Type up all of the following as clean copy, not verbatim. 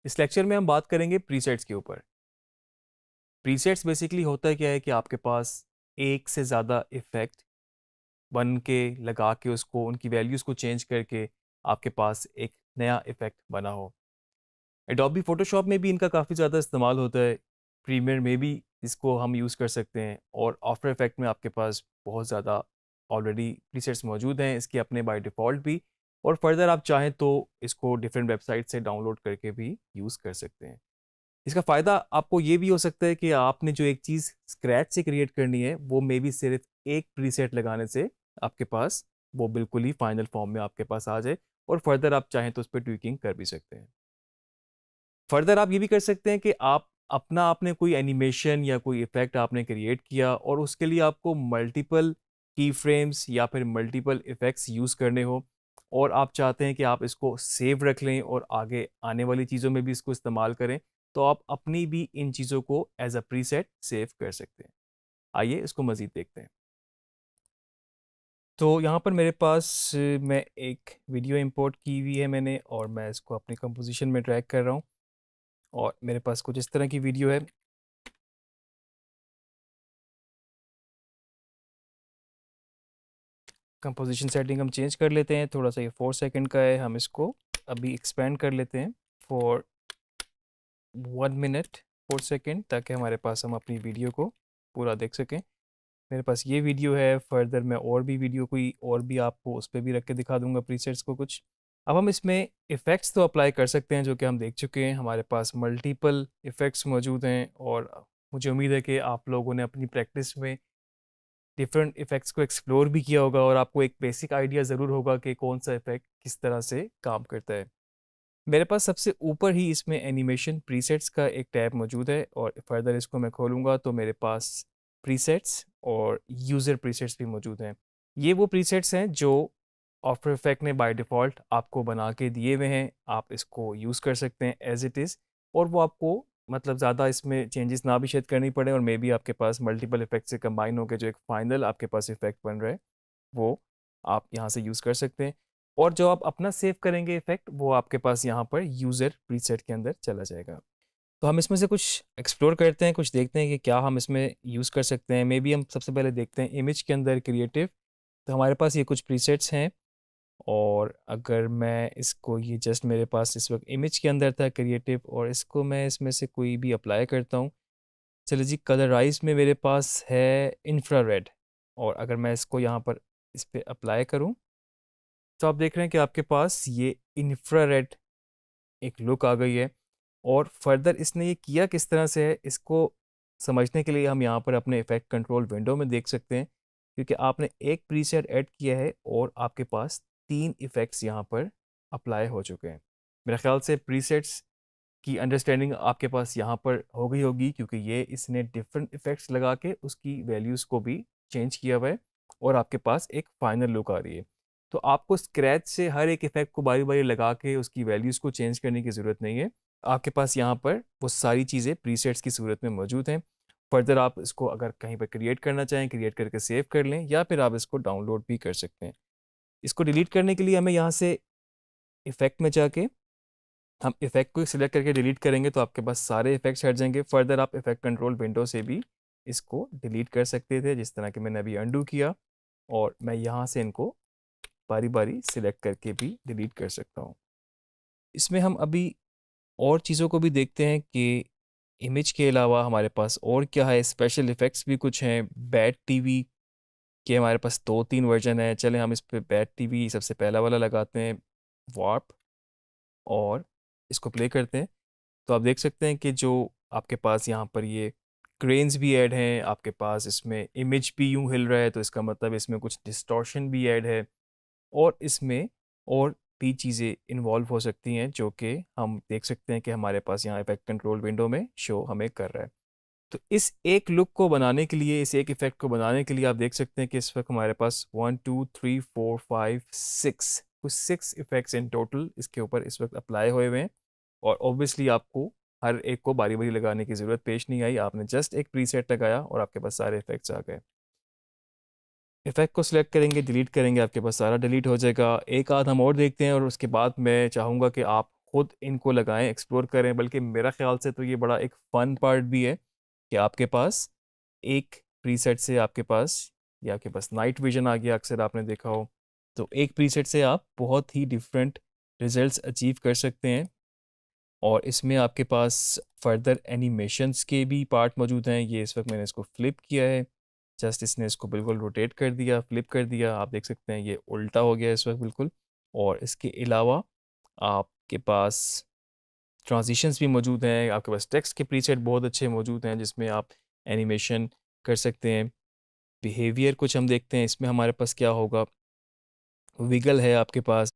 इस लेक्चर में हम बात करेंगे प्रीसेट्स के ऊपर। प्रीसेट्स बेसिकली होता है क्या है कि आपके पास एक से ज़्यादा इफ़ेक्ट बन के लगा के उसको उनकी वैल्यूज़ को चेंज करके आपके पास एक नया इफ़ेक्ट बना हो। एडोबी फ़ोटोशॉप में भी इनका काफ़ी ज़्यादा इस्तेमाल होता है, प्रीमियर में भी इसको हम यूज़ कर सकते हैं और आफ्टर इफ़ेक्ट में आपके पास बहुत ज़्यादा ऑलरेडी प्रीसेट्स मौजूद हैं इसके अपने बाय डिफ़ॉल्ट भी, और फर्दर आप चाहें तो इसको डिफरेंट वेबसाइट से डाउनलोड करके भी यूज़ कर सकते हैं। इसका फ़ायदा आपको ये भी हो सकता है कि आपने जो एक चीज़ स्क्रैच से क्रिएट करनी है, वो मे बी सिर्फ एक प्रीसेट लगाने से आपके पास वो बिल्कुल ही फाइनल फॉर्म में आपके पास आ जाए, और फर्दर आप चाहें तो उस पे ट्विकिंग कर भी सकते हैं। फर्दर आप ये भी कर सकते हैं कि आप अपना आपने कोई एनिमेशन या कोई इफ़ेक्ट आपने क्रिएट किया और उसके लिए आपको मल्टीपल की फ्रेम्स या फिर मल्टीपल इफ़ेक्ट्स यूज़ करने हो, और आप चाहते हैं कि आप इसको सेव रख लें और आगे आने वाली चीज़ों में भी इसको इस्तेमाल करें, तो आप अपनी भी इन चीज़ों को एज़ अ प्रीसेट सेव कर सकते हैं। आइए इसको मज़ीद देखते हैं। तो यहाँ पर मेरे पास मैं एक वीडियो इंपोर्ट की हुई है मैंने, और मैं इसको अपनी कंपोज़िशन में ड्रैग कर रहा हूँ, और मेरे पास कुछ इस तरह की वीडियो है। कंपोज़िशन सेटिंग हम चेंज कर लेते हैं, थोड़ा सा ये 4 सेकंड का है, हम इसको अभी एक्सपेंड कर लेते हैं फॉर 1 मिनट 4 सेकंड, ताकि हमारे पास हम अपनी वीडियो को पूरा देख सकें। मेरे पास ये वीडियो है, फर्दर मैं और भी वीडियो कोई और भी आपको उस पे भी रख के दिखा दूँगा प्रीसेट्स को कुछ। अब हम इसमें इफ़ेक्ट्स तो अप्लाई कर सकते हैं जो कि हम देख चुके हैं, हमारे पास मल्टीपल इफ़ेक्ट्स मौजूद हैं, और मुझे उम्मीद है कि आप लोगों ने अपनी प्रैक्टिस में डिफरेंट इफ़ेक्ट्स को एक्सप्लोर भी किया होगा और आपको एक बेसिक आइडिया ज़रूर होगा कि कौन सा इफ़ेक्ट किस तरह से काम करता है। मेरे पास सबसे ऊपर ही इसमें एनिमेशन प्रीसेट्स का एक टैब मौजूद है, और फर्दर इसको मैं खोलूँगा तो मेरे पास प्रीसेट्स और यूज़र प्रीसेट्स भी मौजूद हैं। ये वो प्रीसेट्स हैं जो आफ्टर इफेक्ट ने बाय डिफ़ॉल्ट आपको बना के दिए हुए हैं, आप इसको यूज़ कर सकते हैं एज़ इट इज़, और वो आपको मतलब ज़्यादा इसमें चेंजेस ना भी शायद करनी पड़े, और मे बी आपके पास मल्टीपल इफ़ेक्ट से कंबाइन होकर जो एक फाइनल आपके पास इफ़ेक्ट बन रहा है, वो आप यहाँ से यूज़ कर सकते हैं। और जो आप अपना सेव करेंगे इफ़ेक्ट, वो आपके पास यहाँ पर यूज़र प्रीसेट के अंदर चला जाएगा। तो हम इसमें से कुछ एक्सप्लोर करते हैं, कुछ देखते हैं कि क्या हम इसमें यूज़ कर सकते हैं। मेबी हम सबसे पहले देखते हैं इमेज के अंदर क्रिएटिव। तो हमारे पास ये कुछ प्रीसेट्स हैं, और अगर मैं इसको, ये जस्ट मेरे पास इस वक़्त इमेज के अंदर था क्रिएटिव, और इसको मैं इसमें से कोई भी अप्लाई करता हूँ। चलिए जी, कलराइज़ में मेरे पास है इंफ्रारेड, और अगर मैं इसको यहाँ पर इस पे अप्लाई करूँ, तो आप देख रहे हैं कि आपके पास ये इंफ्रारेड एक लुक आ गई है। और फर्दर इसने ये किया किस तरह से है, इसको समझने के लिए हम यहाँ पर अपने इफ़ेक्ट कंट्रोल विंडो में देख सकते हैं, क्योंकि आपने एक प्रीसेट ऐड किया है और आपके पास 3 इफ़ेक्ट्स यहाँ पर अप्लाई हो चुके हैं। मेरे ख़्याल से प्रीसेट्स की अंडरस्टैंडिंग आपके पास यहाँ पर हो गई होगी, क्योंकि ये इसने डिफरेंट इफ़ेक्ट्स लगा के उसकी वैल्यूज़ को भी चेंज किया हुआ है, और आपके पास एक फाइनल लुक आ रही है। तो आपको स्क्रैच से हर एक इफ़ेक्ट को बारी-बारी लगा के उसकी वैल्यूज़ को चेंज करने की ज़रूरत नहीं है। आपके पास यहाँ पर वो सारी चीज़ें प्रीसेट्स की सूरत में मौजूद हैं। फर्दर आप इसको अगर कहीं पर क्रिएट करना चाहें, क्रिएट करके सेव कर लें, या फिर आप इसको डाउनलोड भी कर सकते हैं। इसको डिलीट करने के लिए हमें यहाँ से इफ़ेक्ट में जाके हम इफ़ेक्ट को सिलेक्ट करके डिलीट करेंगे, तो आपके पास सारे इफ़ेक्ट्स हट जाएँगे। फर्दर आप इफ़ेक्ट कंट्रोल विंडो से भी इसको डिलीट कर सकते थे, जिस तरह कि मैंने अभी अंडू किया, और मैं यहाँ से इनको बारी-बारी सिलेक्ट करके भी डिलीट कर सकता हूँ। इसमें हम अभी और चीज़ों को भी देखते हैं कि इमेज के अलावा हमारे पास और क्या है, स्पेशल इफ़ेक्ट्स भी कुछ हैं। बैड टीवी के हमारे पास 2-3 वर्ज़न हैं। चलें हम इस पे बैड टीवी सबसे पहला वाला लगाते हैं, वार्प, और इसको प्ले करते हैं। तो आप देख सकते हैं कि जो आपके पास यहाँ पर ये ग्रेन्स भी ऐड हैं, आपके पास इसमें इमेज भी यूँ हिल रहा है, तो इसका मतलब इसमें कुछ डिस्टॉर्शन भी ऐड है, और इसमें और भी चीज़ें इन्वॉल्व हो सकती हैं जो कि हम देख सकते हैं कि हमारे पास यहाँ इफ़ेक्ट कंट्रोल विंडो में शो हमें कर रहा है। तो इस एक लुक को बनाने के लिए, इस एक इफ़ेक्ट को बनाने के लिए आप देख सकते हैं कि इस वक्त हमारे पास 1 2 3 4 5 6 कुछ 6 इफ़ेक्ट्स इन टोटल इसके ऊपर इस वक्त अप्लाई हुए हैं, और ऑब्वियसली आपको हर एक को बारी-बारी लगाने की ज़रूरत पेश नहीं आई। आपने जस्ट एक प्रीसेट लगाया और आपके पास सारे इफ़ेक्ट्स आ गए। इफ़ेक्ट को सिलेक्ट करेंगे, डिलीट करेंगे, आपके पास सारा डिलीट हो जाएगा। एक आध हम और देखते हैं, और उसके बाद मैं चाहूँगा कि आप खुद इनको लगाएं, एक्सप्लोर करें। बल्कि मेरा ख्याल से तो ये बड़ा एक फ़न पार्ट भी है कि आपके पास एक प्रीसेट से आपके पास, या आपके पास नाइट विजन आ गया, अक्सर आपने देखा हो, तो एक प्रीसेट से आप बहुत ही डिफरेंट रिजल्ट्स अचीव कर सकते हैं। और इसमें आपके पास फर्दर एनिमेशंस के भी पार्ट मौजूद हैं। ये इस वक्त मैंने इसको फ्लिप किया है, जस्ट इसने इसको बिल्कुल रोटेट कर दिया, फ्लिप कर दिया, आप देख सकते हैं ये उल्टा हो गया इस वक्त बिल्कुल। और इसके अलावा आपके पास ट्रांजिशंस भी मौजूद हैं, आपके पास टेक्स्ट के प्रीसेट बहुत अच्छे मौजूद हैं जिसमें आप एनिमेशन कर सकते हैं। बिहेवियर कुछ हम देखते हैं इसमें हमारे पास क्या होगा। विगल है आपके पास,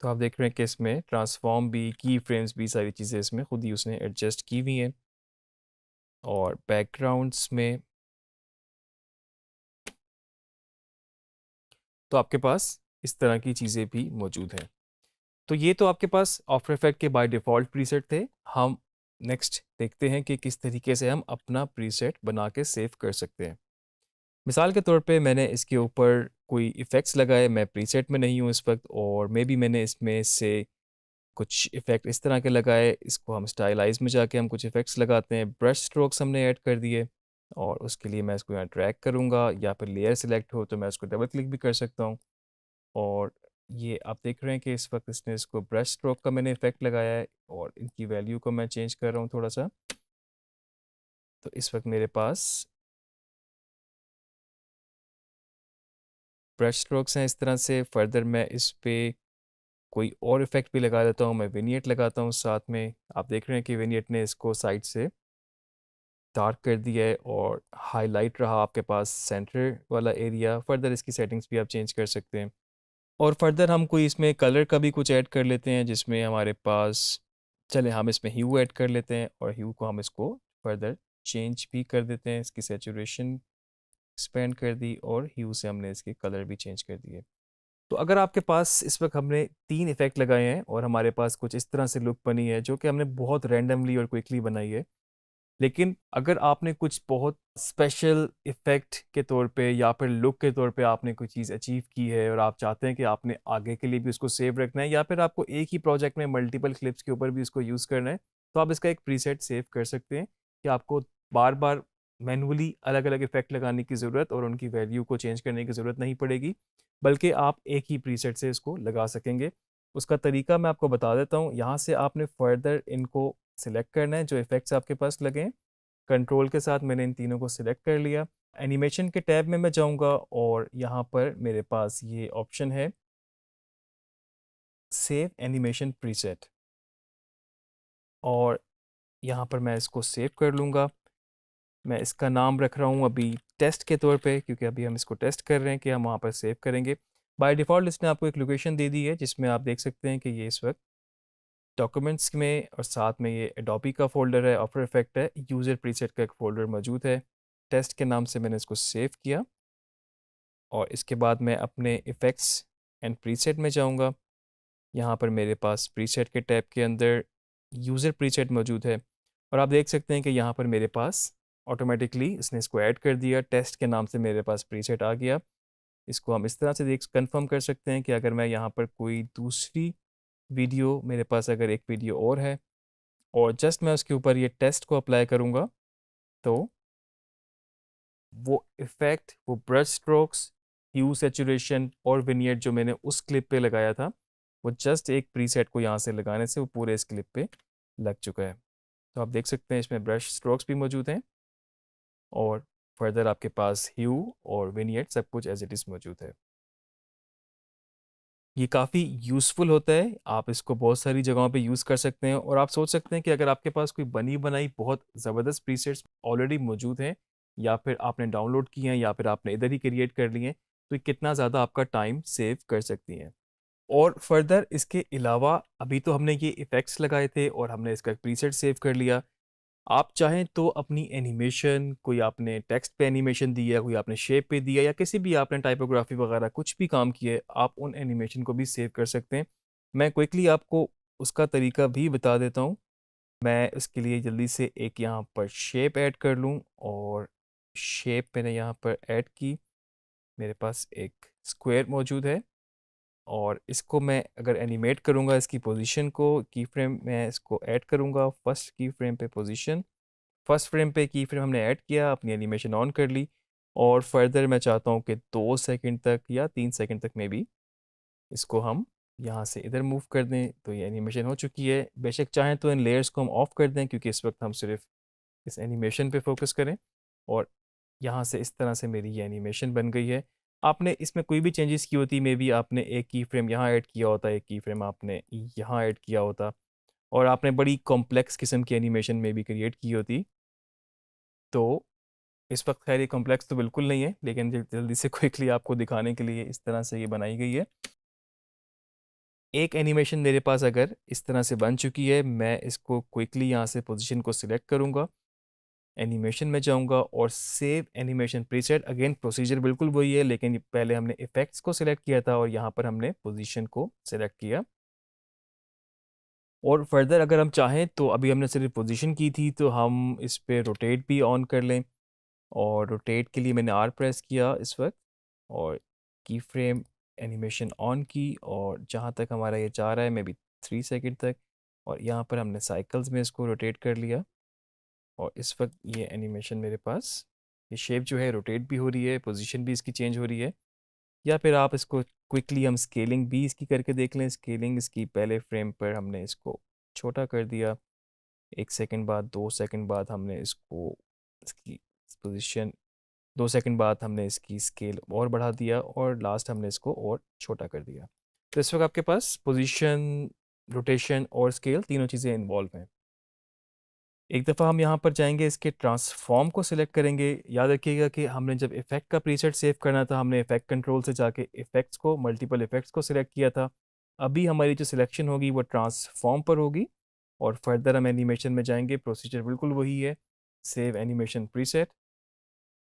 तो आप देख रहे हैं कि इसमें ट्रांसफॉर्म भी, की फ्रेम्स भी, सारी चीज़ें इसमें खुद ही उसने एडजस्ट की हुई हैं। और बैकग्राउंड्स में तो आपके पास इस तरह की चीज़ें भी मौजूद हैं। तो ये तो आपके पास आफ्टर इफेक्ट के बाय डिफ़ॉल्ट प्रीसेट थे। हम नेक्स्ट देखते हैं कि किस तरीके से हम अपना प्रीसेट बना के सेव कर सकते हैं। मिसाल के तौर पे मैंने इसके ऊपर कोई इफ़ेक्ट्स लगाए, मैं प्रीसेट में नहीं हूँ इस वक्त, और मे बी मैंने इसमें से कुछ इफ़ेक्ट इस तरह के लगाए। इसको हम स्टाइलाइज में जाके हम कुछ इफ़ेक्ट्स लगाते हैं, ब्रश स्ट्रोक्स हमने ऐड कर दिए, और उसके लिए मैं इसको यहाँ ड्रैग करूँगा, या फिर लेयर सिलेक्ट हो तो मैं उसको डबल क्लिक भी कर सकता हूँ। और ये आप देख रहे हैं कि इस वक्त इसने इसको ब्रश स्ट्रोक का मैंने इफ़ेक्ट लगाया है, और इनकी वैल्यू को मैं चेंज कर रहा हूँ थोड़ा सा। तो इस वक्त मेरे पास ब्रश स्ट्रोक्स हैं इस तरह से। फर्दर मैं इस पे कोई और इफ़ेक्ट भी लगा देता हूँ, मैं विनियट लगाता हूँ साथ में। आप देख रहे हैं कि विनियट ने इसको साइड से डार्क कर दिया है, और हाईलाइट रहा आपके पास सेंटर वाला एरिया। फर्दर इसकी सेटिंग्स भी आप चेंज कर सकते हैं। और फर्दर हम कोई इसमें कलर का भी कुछ ऐड कर लेते हैं, जिसमें हमारे पास, चले हम इसमें ह्यू ऐड कर लेते हैं, और ह्यू को हम इसको फर्दर चेंज भी कर देते हैं। इसकी सैचुरेशन एक्सपेंड कर दी, और ह्यू से हमने इसके कलर भी चेंज कर दिए। तो अगर आपके पास इस वक्त हमने 3 इफ़ेक्ट लगाए हैं और हमारे पास कुछ इस तरह से लुक बनी है, जो कि हमने बहुत रैंडमली और क्विकली बनाई है। लेकिन अगर आपने कुछ बहुत स्पेशल इफ़ेक्ट के तौर पे या फिर लुक के तौर पे आपने कोई चीज़ अचीव की है, और आप चाहते हैं कि आपने आगे के लिए भी उसको सेव रखना है, या फिर आपको एक ही प्रोजेक्ट में मल्टीपल क्लिप्स के ऊपर भी उसको यूज़ करना है, तो आप इसका एक प्रीसेट सेव कर सकते हैं कि आपको बार बार मैनुअली अलग अलग इफ़ेक्ट लगाने की ज़रूरत और उनकी वैल्यू को चेंज करने की ज़रूरत नहीं पड़ेगी, बल्कि आप एक ही प्रीसेट से इसको लगा सकेंगे। उसका तरीका मैं आपको बता देता हूँ। यहाँ से आपने फर्दर इनको सिलेक्ट करना है, जो इफ़ेक्ट्स आपके पास लगे हैं। कंट्रोल के साथ मैंने इन तीनों को सिलेक्ट कर लिया। एनिमेशन के टैब में मैं जाऊंगा, और यहाँ पर मेरे पास ये ऑप्शन है, सेव एनिमेशन प्रीसेट, और यहाँ पर मैं इसको सेव कर लूँगा। मैं इसका नाम रख रहा हूँ अभी टेस्ट के तौर पे, क्योंकि अभी हम इसको टेस्ट कर रहे हैं कि हम वहाँ पर सेव करेंगे। बाय डिफ़ॉल्ट इसने आपको एक लोकेशन दे दी है, जिसमें आप देख सकते हैं कि ये इस वक्त डॉक्यूमेंट्स में, और साथ में ये एडोबी का फ़ोल्डर है, आफ्टर इफेक्ट है, यूज़र प्रीसेट का एक फ़ोल्डर मौजूद है। टेस्ट के नाम से मैंने इसको सेव किया, और इसके बाद मैं अपने इफ़ेक्ट्स एंड प्रीसेट में जाऊंगा। यहाँ पर मेरे पास प्रीसेट के टैब के अंदर यूज़र प्रीसेट मौजूद है, और आप देख सकते हैं कि यहाँ पर मेरे पास ऑटोमेटिकली इसने इसको ऐड कर दिया। टेस्ट के नाम से मेरे पास प्रीसेट आ गया। इसको हम इस तरह से देख कंफर्म कर सकते हैं कि अगर मैं यहाँ पर कोई दूसरी वीडियो, मेरे पास अगर एक वीडियो और है, और जस्ट मैं उसके ऊपर ये टेस्ट को अप्लाई करूँगा, तो वो इफ़ेक्ट, वो ब्रश स्ट्रोक्स, ह्यू, सैचुरेशन और विनियट जो मैंने उस क्लिप पे लगाया था, वो जस्ट एक प्रीसेट को यहाँ से लगाने से वो पूरे इस क्लिप पे लग चुका है। तो आप देख सकते हैं इसमें ब्रश स्ट्रोक्स भी मौजूद हैं, और फर्दर आपके पास ह्यू और विनियट सब कुछ एज इट इज़ मौजूद है। ये काफ़ी यूज़फुल होता है, आप इसको बहुत सारी जगहों पे यूज़ कर सकते हैं। और आप सोच सकते हैं कि अगर आपके पास कोई बनी बनाई बहुत ज़बरदस्त प्रीसेट्स ऑलरेडी मौजूद हैं, या फिर आपने डाउनलोड किए हैं, या फिर आपने इधर ही क्रिएट कर लिए हैं, तो ये कितना ज़्यादा आपका टाइम सेव कर सकती हैं। और फर्दर इसके अलावा अभी तो हमने ये इफ़ेक्ट्स लगाए थे और हमने इसका प्रीसेट सेव कर लिया। आप चाहें तो अपनी एनिमेशन, कोई आपने टेक्स्ट पे एनिमेशन दिया, कोई आपने शेप पे दिया, या किसी भी आपने टाइपोग्राफी वगैरह कुछ भी काम किया है, आप उन एनिमेशन को भी सेव कर सकते हैं। मैं क्विकली आपको उसका तरीका भी बता देता हूँ। मैं इसके लिए जल्दी से एक यहाँ पर शेप ऐड कर लूँ, और शेप मैंने यहाँ पर ऐड की। मेरे पास एक स्क्वायर मौजूद है और इसको मैं अगर एनिमेट करूँगा इसकी पोजीशन को, की फ्रेम मैं इसको ऐड करूँगा, फर्स्ट की फ्रेम पे पोजीशन, फर्स्ट फ्रेम पे की फ्रेम हमने ऐड किया, अपनी एनिमेशन ऑन कर ली और फर्दर मैं चाहता हूँ कि 2 सेकंड तक या 3 सेकंड तक मे बी इसको हम यहाँ से इधर मूव कर दें तो ये एनिमेशन हो चुकी है। बेशक चाहें तो इन लेयर्स को हम ऑफ कर दें क्योंकि इस वक्त हम सिर्फ इस एनिमेशन पे फोकस करें और यहाँ से इस तरह से मेरी ये एनिमेशन बन गई है। आपने इसमें कोई भी चेंजेस की होती, मे बी आपने एक की फ्रेम यहाँ ऐड किया होता, एक की फ्रेम आपने यहाँ ऐड किया होता और आपने बड़ी कॉम्प्लेक्स किस्म की एनिमेशन में भी क्रिएट की होती। तो इस वक्त खैर ये कॉम्प्लेक्स तो बिल्कुल नहीं है, लेकिन जल्दी से क्विकली आपको दिखाने के लिए इस तरह से ये बनाई गई है। एक एनिमेशन मेरे पास अगर इस तरह से बन चुकी है, मैं इसको क्विकली यहाँ से पोजीशन को सिलेक्ट करूँगा, एनिमेशन में जाऊँगा और save animation preset. Again procedure बिल्कुल वही है, लेकिन पहले हमने इफ़ेक्ट्स को सिलेक्ट किया था और यहाँ पर हमने पोजीशन को सिलेक्ट किया। और फर्दर अगर हम चाहें तो अभी हमने सिर्फ पोजीशन की थी, तो हम इस पे रोटेट भी ऑन कर लें और रोटेट के लिए मैंने आर प्रेस किया इस वक्त और की फ्रेम एनिमेशन ऑन की और जहाँ तक हमारा ये जा रहा है मे बी 3 सेकंड तक और यहाँ पर हमने साइकिल्स में इसको रोटेट कर लिया और इस वक्त ये एनिमेशन मेरे पास, ये शेप जो है रोटेट भी हो रही है, पोजीशन भी इसकी चेंज हो रही है। या फिर आप इसको क्विकली हम स्केलिंग भी इसकी करके देख लें। स्केलिंग इसकी पहले फ्रेम पर हमने इसको छोटा कर दिया, 1 सेकंड बाद, 2 सेकंड बाद हमने इसको इसकी पोजीशन, 2 सेकंड बाद हमने इसकी स्केल और बढ़ा दिया और लास्ट हमने इसको और छोटा कर दिया। तो इस वक्त आपके पास पोजीशन, रोटेशन और स्केल तीनों चीज़ें इन्वॉल्व हैं। एक दफ़ा हम यहाँ पर जाएंगे, इसके ट्रांसफॉर्म को सिलेक्ट करेंगे। याद रखिएगा कि हमने जब इफ़ेक्ट का प्रीसेट सेव करना था, हमने इफ़ेक्ट कंट्रोल से जाके इफ़ेक्ट्स को, मल्टीपल इफ़ेक्ट्स को सिलेक्ट किया था। अभी हमारी जो सिलेक्शन होगी वो ट्रांसफॉर्म पर होगी और फर्दर हम एनिमेशन में जाएंगे। प्रोसीजर बिल्कुल वही है, सेव एनिमेशन प्रीसेट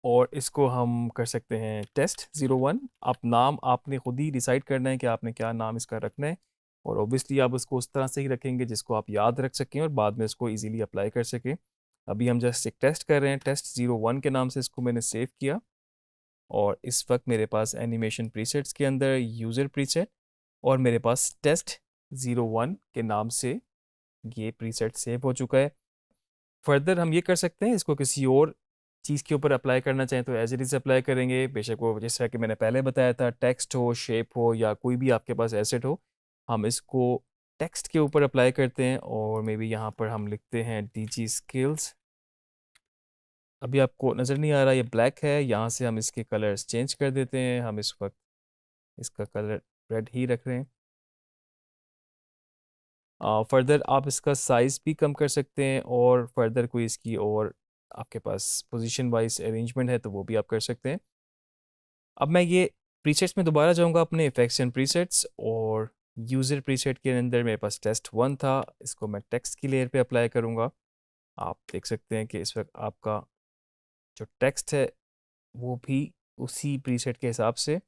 और इसको हम कर सकते हैं टेस्ट 01। आप नाम आपने खुद ही डिसाइड करना है कि आपने क्या नाम इसका रखना है और ऑब्वियसली आप उसको उस तरह से ही रखेंगे जिसको आप याद रख सकें और बाद में इसको इजीली अप्लाई कर सकें। अभी हम जस्ट एक टेस्ट कर रहे हैं, टेस्ट 01 के नाम से इसको मैंने सेव किया और इस वक्त मेरे पास एनिमेशन प्रीसेट्स के अंदर यूज़र प्रीसेट और मेरे पास टेस्ट 01 के नाम से ये प्रीसेट सेव हो चुका है। फर्दर हम ये कर सकते हैं, इसको किसी और चीज़ के ऊपर अप्लाई करना चाहें तो एज इट इज़ अप्लाई करेंगे। बेशक वो जिस तरह कि मैंने पहले बताया था, टेक्स्ट हो, शेप हो या कोई भी आपके पास एसेट हो, हम इसको टेक्स्ट के ऊपर अप्लाई करते हैं और मे बी यहाँ पर हम लिखते हैं DG स्किल्स। अभी आपको नज़र नहीं आ रहा, ये ब्लैक है, यहाँ से हम इसके कलर्स चेंज कर देते हैं। हम इस वक्त इसका कलर रेड ही रख रहे हैं। फर्दर आप इसका साइज़ भी कम कर सकते हैं और फर्दर कोई इसकी और आपके पास पोजीशन वाइज अरेंजमेंट है तो वो भी आप कर सकते हैं। अब मैं ये प्रीसेट्स में दोबारा जाऊंगा अपने इफेक्ट्स एंड प्रीसेट्स और यूज़र प्रीसेट के अंदर मेरे पास टेस्ट 1 था, इसको मैं टेक्स्ट की लेयर पे अप्लाई करूंगा। आप देख सकते हैं कि इस वक्त आपका जो टेक्स्ट है वो भी उसी प्रीसेट के हिसाब से।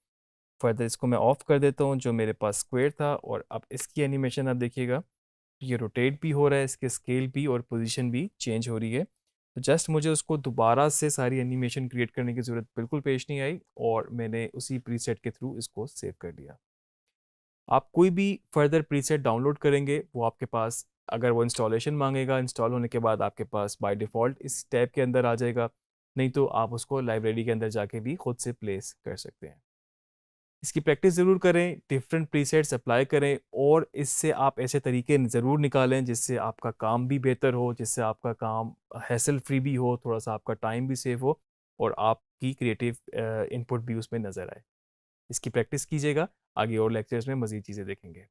फर्दर इसको मैं ऑफ कर देता हूँ जो मेरे पास स्क्वायर था और अब इसकी एनिमेशन आप देखिएगा, ये रोटेट भी हो रहा है, इसके स्केल भी और पोजीशन भी चेंज हो रही है। तो जस्ट मुझे उसको दोबारा से सारी एनिमेशन क्रिएट करने की ज़रूरत बिल्कुल पेश नहीं आई और मैंने उसी प्रीसेट के थ्रू इसको सेव कर लिया। आप कोई भी फर्दर प्रीसेट डाउनलोड करेंगे वो आपके पास, अगर वो इंस्टॉलेशन मांगेगा, इंस्टॉल होने के बाद आपके पास बाय डिफ़ॉल्ट इस टैब के अंदर आ जाएगा, नहीं तो आप उसको लाइब्रेरी के अंदर जाके भी खुद से प्लेस कर सकते हैं। इसकी प्रैक्टिस ज़रूर करें, डिफरेंट प्रीसेट्स अप्लाई करें और इससे आप ऐसे तरीके ज़रूर निकालें जिससे आपका काम भी बेहतर हो, जिससे आपका काम हैसल फ्री भी हो, थोड़ा सा आपका टाइम भी सेव हो और आपकी क्रिएटिव इनपुट भी उसमें नज़र आए। इसकी प्रैक्टिस कीजिएगा, आगे और लेक्चर्स में मज़ीद चीज़ें देखेंगे।